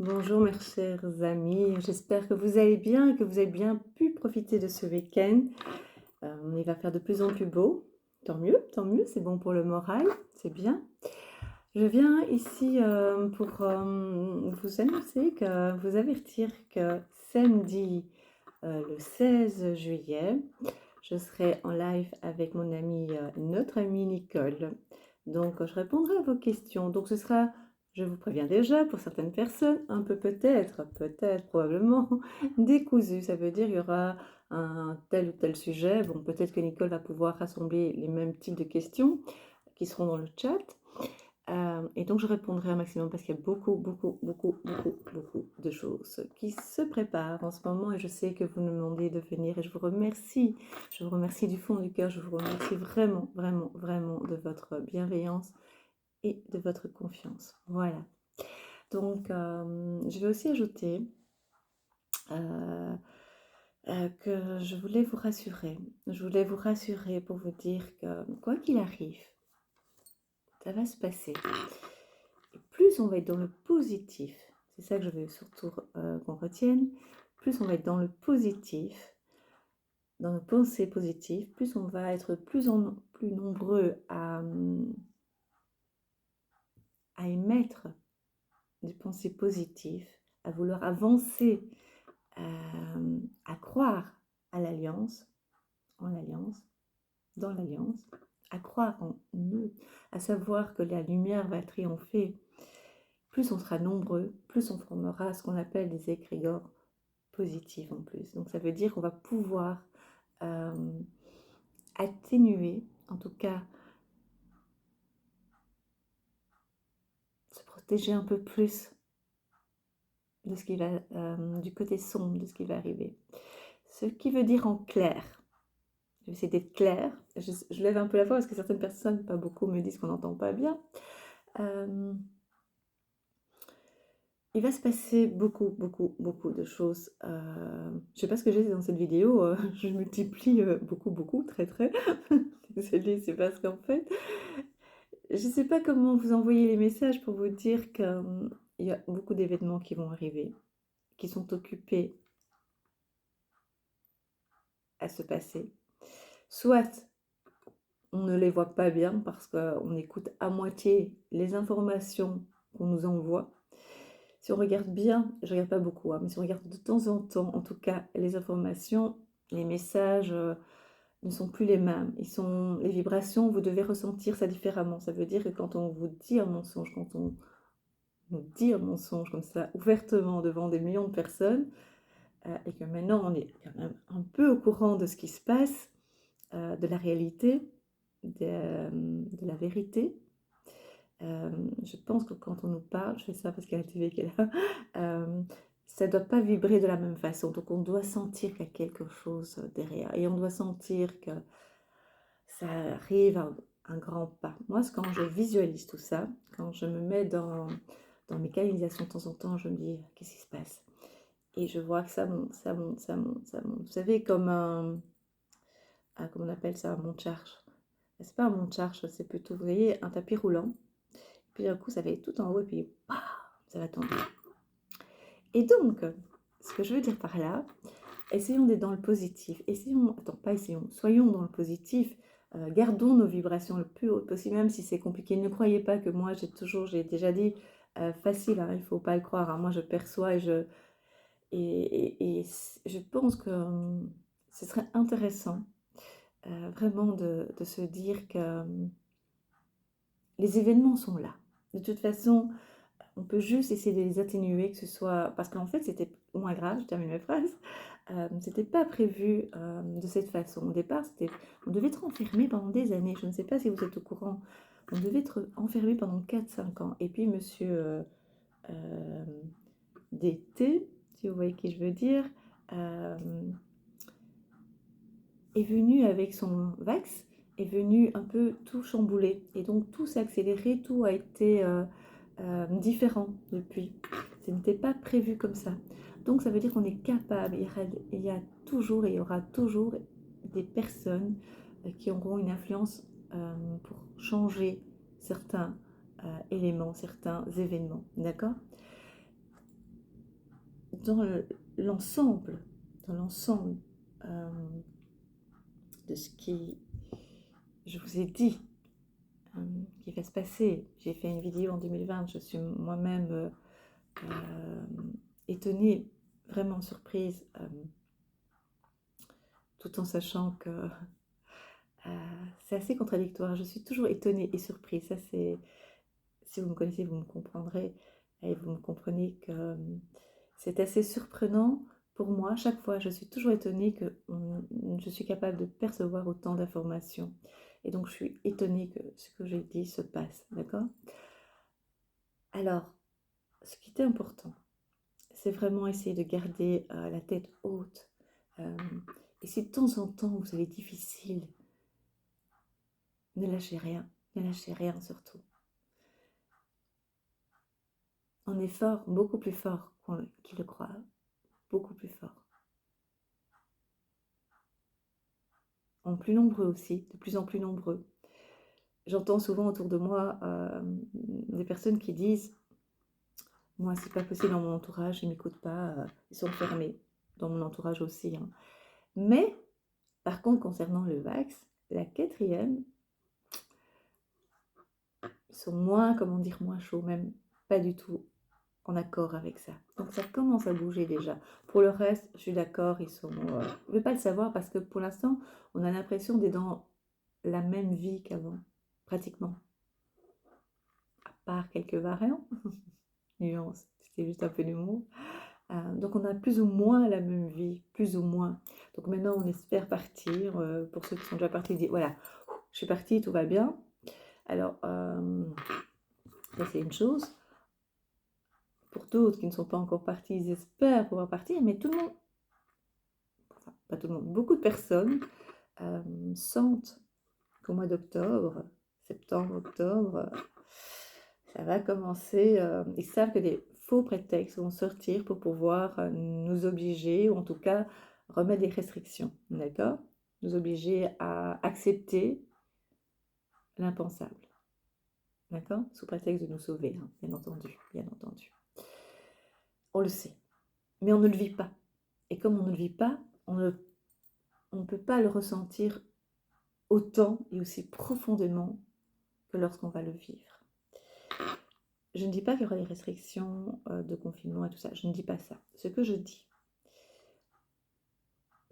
Bonjour mes chers amis, j'espère que vous allez bien et que vous avez bien pu profiter de ce week-end. Il va faire de plus en plus beau, tant mieux, c'est bon pour le moral, c'est bien. Je viens ici pour vous annoncer, vous avertir que samedi le 16 juillet, je serai en live avec mon amie, notre amie Nicole. Donc, je répondrai à vos questions. Donc, ce sera, je vous préviens déjà, pour certaines personnes, un peu peut-être, probablement, décousu. Ça veut dire il y aura un tel ou tel sujet. Bon, peut-être que Nicole va pouvoir rassembler les mêmes types de questions qui seront dans le chat. Et donc je répondrai un maximum parce qu'il y a beaucoup de choses qui se préparent en ce moment et je sais que vous me demandez de venir et je vous remercie. Je vous remercie du fond du cœur, je vous remercie vraiment de votre bienveillance et de votre confiance. Voilà. Donc je vais aussi ajouter que je voulais vous rassurer. Je voulais vous rassurer pour vous dire que quoi qu'il arrive, ça va se passer. Et plus on va être dans le positif, c'est ça que je veux surtout qu'on retienne, plus on va être dans le positif, dans nos pensées positives, plus on va être plus nombreux à émettre des pensées positives, à vouloir avancer, à croire à l'alliance, en l'alliance, dans l'alliance, à croire en nous, à savoir que la lumière va triompher. Plus on sera nombreux, plus on formera ce qu'on appelle des égrégores positifs en plus. Donc ça veut dire qu'on va pouvoir atténuer, en tout cas se protéger un peu plus de ce qui va, du côté sombre de ce qui va arriver. Ce qui veut dire en clair, je vais essayer d'être claire, je lève un peu la voix parce que certaines personnes, pas beaucoup, me disent qu'on n'entend pas bien. Il va se passer beaucoup de choses. Je sais pas ce que j'ai dans cette vidéo, je multiplie beaucoup, très. Désolée, c'est parce qu'en fait, je sais pas comment vous envoyer les messages pour vous dire qu'il y a beaucoup d'événements qui vont arriver, qui sont occupés à se passer. Soit on ne les voit pas bien parce qu'on écoute à moitié les informations qu'on nous envoie. Si on regarde bien, je regarde pas beaucoup, hein, mais si on regarde de temps en temps, en tout cas, les informations, les messages ne sont plus les mêmes. Les vibrations, vous devez ressentir ça différemment. Ça veut dire que quand on vous dit un mensonge, quand on nous dit un mensonge comme ça, ouvertement devant des millions de personnes, et que maintenant on est quand même un peu au courant de ce qui se passe, de la réalité, de la vérité, je pense que quand on nous parle, je fais ça parce qu'il y a la TV qui est là, ça ne doit pas vibrer de la même façon. Donc on doit sentir qu'il y a quelque chose derrière. Et on doit sentir que ça arrive à un grand pas. Moi, quand je visualise tout ça, quand je me mets dans mes canalisations de temps en temps, je me dis, qu'est-ce qui se passe? Et je vois que ça monte. Vous savez, comme comment on appelle ça, un monte-charge. C'est pas un monte-charge, c'est plutôt, vous voyez, un tapis roulant. Puis d'un coup, ça va être tout en haut et puis ça va tomber. Et donc, ce que je veux dire par là, essayons d'être dans le positif. Soyons dans le positif. Gardons nos vibrations le plus haut possible, même si c'est compliqué. Ne croyez pas que moi, j'ai déjà dit, facile, hein, il ne faut pas le croire. Hein. Moi, je perçois et je pense que ce serait intéressant vraiment de se dire que les événements sont là. De toute façon, on peut juste essayer de les atténuer, que ce soit... Parce qu'en fait, c'était moins grave, je termine mes phrases. C'était pas prévu de cette façon. Au départ, on devait être enfermé pendant des années. Je ne sais pas si vous êtes au courant. On devait être enfermé pendant 4-5 ans. Et puis, monsieur DT, si vous voyez qui je veux dire, est venu avec son Vax, est venu un peu tout chambouler. Et donc, tout s'est accéléré, tout a été... différent depuis. Ce n'était pas prévu comme ça. Donc ça veut dire qu'on est capable, il y a toujours et il y aura toujours des personnes qui auront une influence pour changer certains éléments, certains événements. D'accord? dans l'ensemble, dans l'ensemble de ce qui, je vous ai dit, qui va se passer. J'ai fait une vidéo en 2020, je suis moi-même étonnée, vraiment surprise, tout en sachant que c'est assez contradictoire. Je suis toujours étonnée et surprise. Ça, c'est, si vous me connaissez, vous me comprendrez et vous me comprenez que c'est assez surprenant pour moi. Chaque fois, je suis toujours étonnée que je suis capable de percevoir autant d'informations. Et donc, je suis étonnée que ce que j'ai dit se passe. D'accord? Alors, ce qui était important, c'est vraiment essayer de garder la tête haute. Et si de temps en temps vous avez difficile, ne lâchez rien surtout. On est fort, beaucoup plus fort qu'il le croit, beaucoup plus fort. En plus nombreux aussi, de plus en plus nombreux. J'entends souvent autour de moi des personnes qui disent « Moi, c'est pas possible dans mon entourage, ils m'écoutent pas, ils sont fermés. » Dans mon entourage aussi. Hein. Mais, par contre, concernant le Vax, la quatrième, ils sont moins, comment dire, moins chauds, même pas du tout en accord avec ça. Donc ça commence à bouger déjà. Pour le reste, je suis d'accord, ils sont... je ne vais pas le savoir parce que pour l'instant, on a l'impression d'être dans la même vie qu'avant, pratiquement. À part quelques variants, nuance, c'était juste un peu d'humour. Donc on a plus ou moins la même vie, plus ou moins. Donc maintenant on espère partir. Pour ceux qui sont déjà partis, dire voilà, je suis partie, tout va bien. Alors, ça c'est une chose. Pour d'autres qui ne sont pas encore partis, ils espèrent pouvoir partir, mais tout le monde, enfin, pas tout le monde, beaucoup de personnes sentent qu'au mois d'octobre, septembre, octobre, ça va commencer. Ils savent que des faux prétextes vont sortir pour pouvoir nous obliger, ou en tout cas remettre des restrictions, d'accord? Nous obliger à accepter l'impensable, d'accord? Sous prétexte de nous sauver, hein, bien entendu, bien entendu. On le sait, mais on ne le vit pas. Et comme on ne le vit pas, on ne peut pas le ressentir autant et aussi profondément que lorsqu'on va le vivre. Je ne dis pas qu'il y aura des restrictions de confinement et tout ça, je ne dis pas ça. Ce que je dis,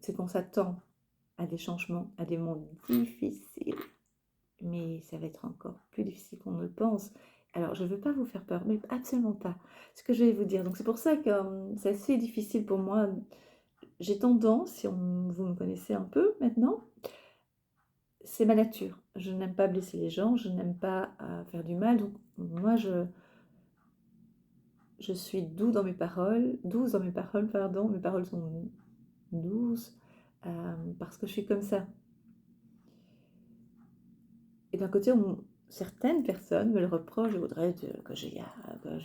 c'est qu'on s'attend à des changements, à des mondes difficiles, mais ça va être encore plus difficile qu'on ne le pense. Alors, je ne veux pas vous faire peur, mais absolument pas. Ce que je vais vous dire, donc c'est pour ça que c'est assez difficile pour moi. J'ai tendance, si vous me connaissez un peu maintenant, c'est ma nature. Je n'aime pas blesser les gens, je n'aime pas faire du mal. Donc moi, je suis douce dans mes paroles, pardon. Mes paroles sont douces parce que je suis comme ça. Et d'un côté, certaines personnes me le reprochent, je voudrais que je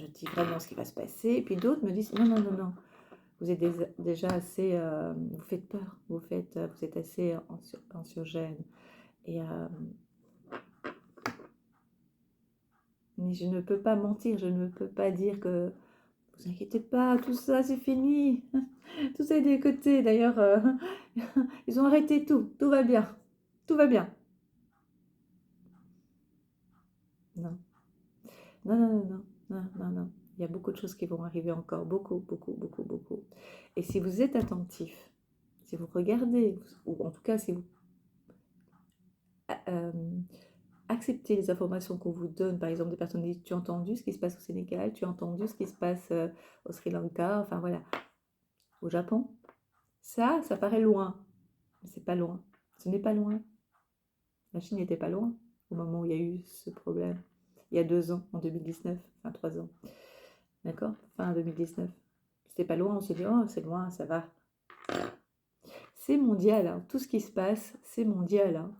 dise vraiment ce qui va se passer. Et puis d'autres me disent, non, non, non, non. Vous êtes déjà assez, vous faites peur, vous êtes assez anxiogène. Et mais je ne peux pas mentir, je ne peux pas dire que vous inquiétez pas, tout ça c'est fini, tout ça est de côté. D'ailleurs, ils ont arrêté tout va bien, tout va bien. Non, non, non, non, non, non, non, non. Il y a beaucoup de choses qui vont arriver encore, beaucoup, beaucoup, beaucoup, beaucoup. Et si vous êtes attentif, si vous regardez, ou en tout cas si vous acceptez les informations qu'on vous donne, par exemple des personnes disent tu as entendu ce qui se passe au Sénégal, tu as entendu ce qui se passe au Sri Lanka, enfin voilà, au Japon. Ça paraît loin, mais c'est pas loin. Ce n'est pas loin. La Chine n'était pas loin au moment où il y a eu ce problème. Il y a 2 ans, en 2019, enfin 3 ans. D'accord? Fin 2019. C'était pas loin, on s'est dit, oh, c'est loin, ça va. C'est mondial, hein. Tout ce qui se passe, c'est mondial. Hein.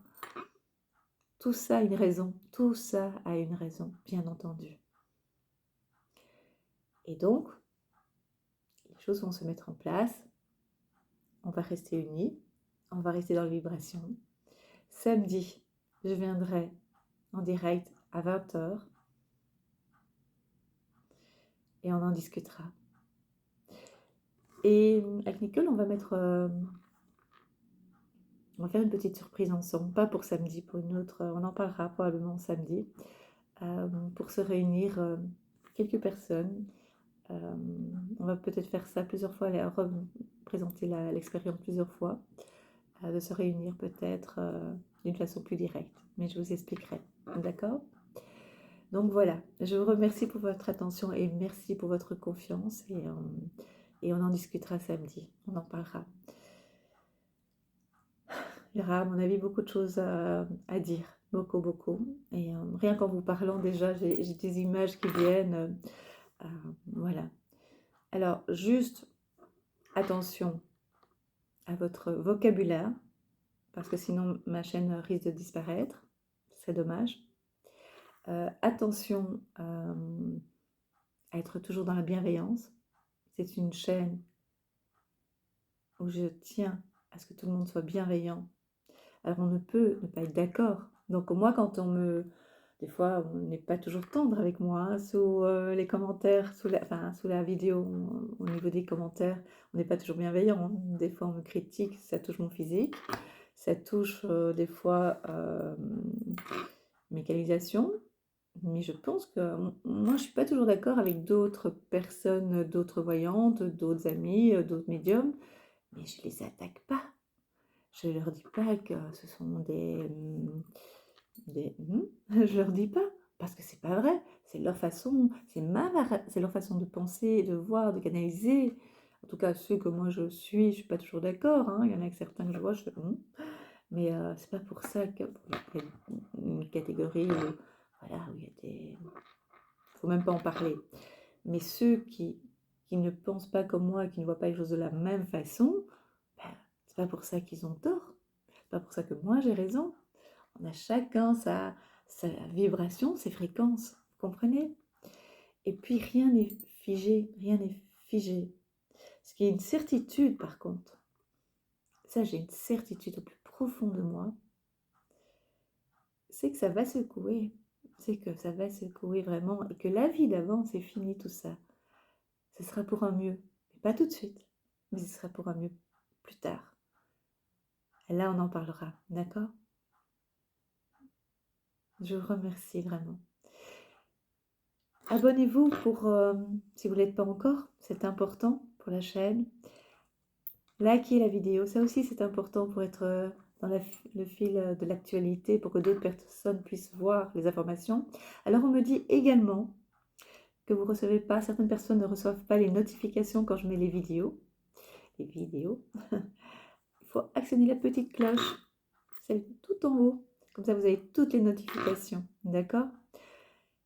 Tout ça a une raison. Tout ça a une raison, bien entendu. Et donc, les choses vont se mettre en place. On va rester unis. On va rester dans la vibration. Samedi, je viendrai en direct à 20h. Et on en discutera. Et avec Nicole, on va faire une petite surprise ensemble, pas pour samedi, pour une autre, on en parlera probablement samedi, pour se réunir quelques personnes. On va peut-être faire ça plusieurs fois, présenter l'expérience plusieurs fois, de se réunir peut-être d'une façon plus directe, mais je vous expliquerai, d'accord? Donc voilà, je vous remercie pour votre attention et merci pour votre confiance et on en discutera samedi, on en parlera. Il y aura à mon avis beaucoup de choses à dire, beaucoup, beaucoup. Et rien qu'en vous parlant déjà, j'ai des images qui viennent. Voilà. Alors, juste attention à votre vocabulaire, parce que sinon ma chaîne risque de disparaître. C'est dommage. Attention à être toujours dans la bienveillance. C'est une chaîne où je tiens à ce que tout le monde soit bienveillant. Alors on ne peut ne pas être d'accord. Donc moi, des fois, on n'est pas toujours tendre avec moi, hein, sous les commentaires, sous la vidéo, au niveau des commentaires, on n'est pas toujours bienveillant, hein. Des fois, on me critique, ça touche mon physique, ça touche des fois mes canalisations. Mais je pense que moi, je ne suis pas toujours d'accord avec d'autres personnes, d'autres voyantes, d'autres amis, d'autres médiums, mais je ne les attaque pas. Je leur dis pas que ce sont je leur dis pas, parce que c'est pas vrai. C'est leur façon, c'est leur façon de penser, de voir, de canaliser. En tout cas, ceux que moi je suis pas toujours d'accord, hein. Il y en a que certains que je vois, mais c'est pas pour ça qu'il y a une catégorie où, voilà, où il y a des... faut même pas en parler. Mais ceux qui ne pensent pas comme moi, qui ne voient pas les choses de la même façon, ben, c'est pas pour ça qu'ils ont tort. C'est pas pour ça que moi j'ai raison. On a chacun sa vibration, ses fréquences. Vous comprenez? Et puis rien n'est figé, rien n'est figé. Ce qui est une certitude par contre, ça j'ai une certitude au plus profond de moi, c'est que ça va secouer. C'est que ça va secouer vraiment et que la vie d'avant, c'est fini tout ça. Ce sera pour un mieux. Mais pas tout de suite, mais ce sera pour un mieux plus tard. Et là, on en parlera, d'accord? Je vous remercie vraiment. Abonnez-vous si vous ne l'êtes pas encore, c'est important pour la chaîne. Likez la vidéo, ça aussi c'est important pour être dans le fil de l'actualité, pour que d'autres personnes puissent voir les informations. Alors on me dit également que vous recevez pas, certaines personnes ne reçoivent pas les notifications quand je mets les vidéos. Les vidéos. Il faut actionner la petite cloche, celle tout en haut. Comme ça vous avez toutes les notifications, d'accord?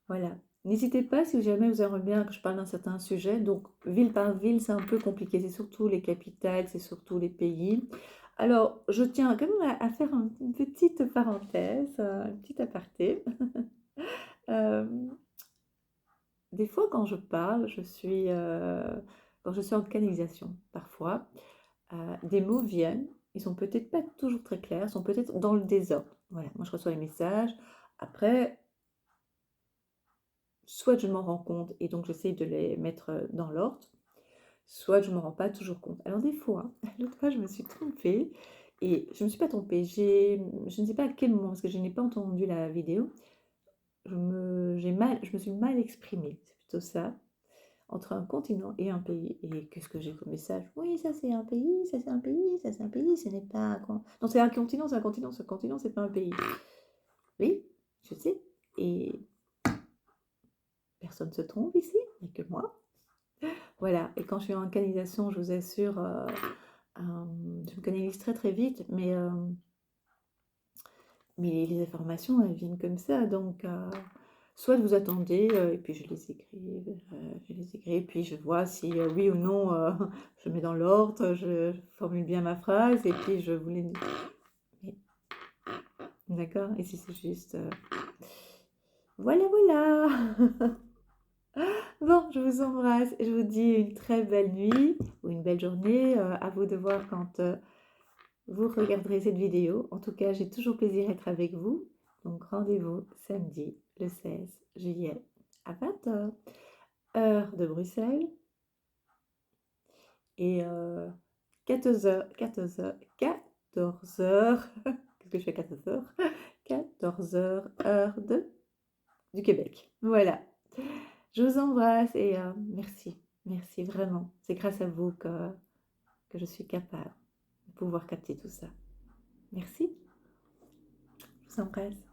Voilà. N'hésitez pas si jamais vous aimeriez bien que je parle d'un certain sujet. Donc, ville par ville, c'est un peu compliqué. C'est surtout les capitales, c'est surtout les pays. Alors, je tiens quand même à faire une petite parenthèse, un petit aparté. Des fois, quand je parle, quand je suis en canalisation, parfois, des mots viennent. Ils sont peut-être pas toujours très clairs, ils sont peut-être dans le désordre. Voilà, moi je reçois les messages. Après, soit je m'en rends compte et donc j'essaie de les mettre dans l'ordre, soit je ne me rends pas toujours compte. Alors des fois, l'autre fois je me suis trompée et je ne me suis pas trompée, je ne sais pas à quel moment, parce que je n'ai pas entendu la vidéo, je me suis mal exprimée, c'est plutôt ça, entre un continent et un pays. Et qu'est-ce que j'ai comme message? Oui, ça c'est un pays, ça c'est un pays, ça c'est un pays, ce n'est pas un... Non, c'est un continent, c'est un continent, ce continent, c'est pas un pays. Oui, je sais. Et personne ne se trompe ici, il n'y a que moi. Voilà, et quand je suis en canalisation, je vous assure, je me canalise très très vite, mais les informations, elles viennent comme ça. Donc, soit vous attendez, et puis je les écris, et puis je vois si oui ou non, je mets dans l'ordre, je formule bien ma phrase, et puis je vous les dis. D'accord? Et si c'est juste... Voilà, voilà. Bon, je vous embrasse, je vous dis une très belle nuit, ou une belle journée, à vous de voir quand... vous regarderez cette vidéo. En tout cas, j'ai toujours plaisir à être avec vous. Donc, rendez-vous samedi, le 16 juillet à 20h, heure de Bruxelles. et 14h, 14h, qu'est-ce que je fais à 14h? 14h, heure du Québec. Voilà. Je vous embrasse et merci, merci vraiment. C'est grâce à vous que je suis capable de pouvoir capter tout ça. Merci, je vous embrasse.